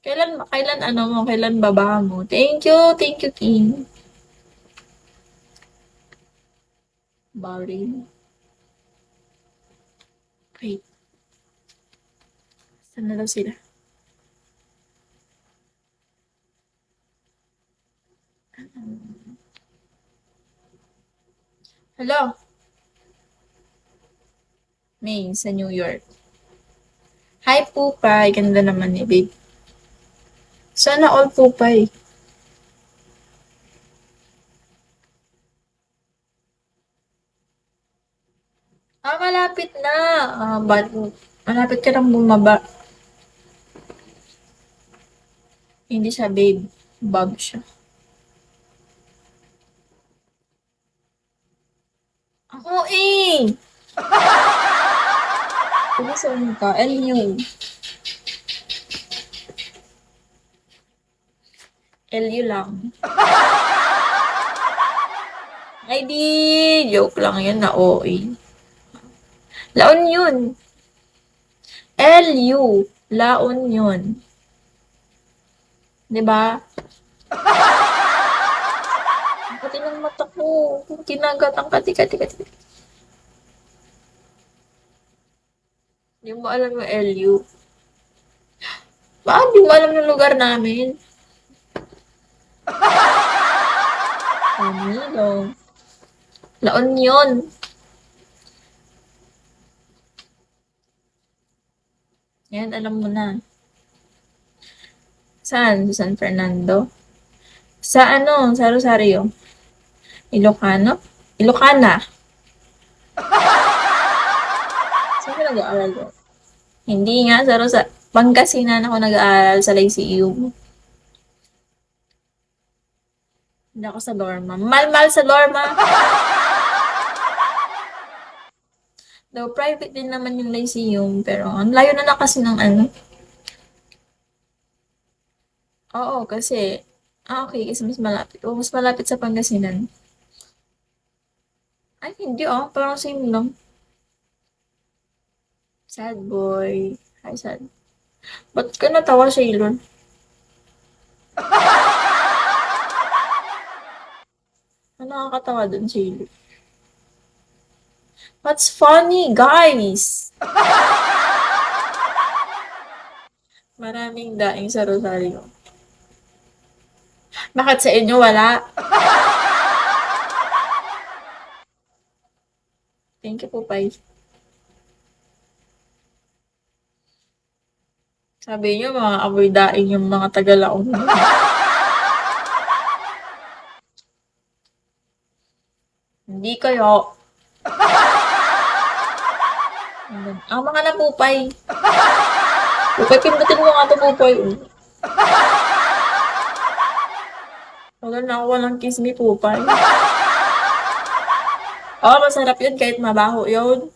Kailan ano mo, kailan baba mo? Thank you, King. Boring. Wait, saan na daw sila? Hello, May, sa New York. Hi, Pupay. Ganda naman ni babe. Sana all Pupay. Malapit na. Malapit ka nang bumaba. Hindi siya babe. Bob siya. Ako eh! Ano saan ka? LU. LU lang. Ay di, joke lang yun na OA. Laon yun. LU. Laon yun. Diba? Pati ng mata ko. Kinagat ang kati. Hindi mo alam yung LU. Bakit di mo alam yung lugar namin? Camilo. Laon yun. Yan, alam mo na. Saan? Sa San Fernando? Sa ano? Sa Rosario? Ilocano? Ilocana? Saan ka nag-aaral ko? Hindi nga, sa Pangasinan ako nag-aaral sa Lyceum. Hindi ako sa Lorma. Mal sa Lorma! Though private din naman yung Lyceum, pero ang layo na kasi ng ano. Oo, kasi, okay, kasi mas malapit. O, mas malapit sa Pangasinan. Ay, hindi parang same lang. Sad boy. Hi, sad. Ba't ka natawa, Shaylon? Ano nakakatawa dun, Shaylon? What's funny, guys? Maraming daing sa Rosario. Bakit sa inyo wala? Thank you po, Pai. Sabi niyo, mga amoy daing yung mga taga-Laon. Hindi kayo. Ang mga napupay. Pupay, pindutin mo nga to, Pupay. Wala na ako walang kiss me, Pupay. Masarap yun kahit mabaho yun.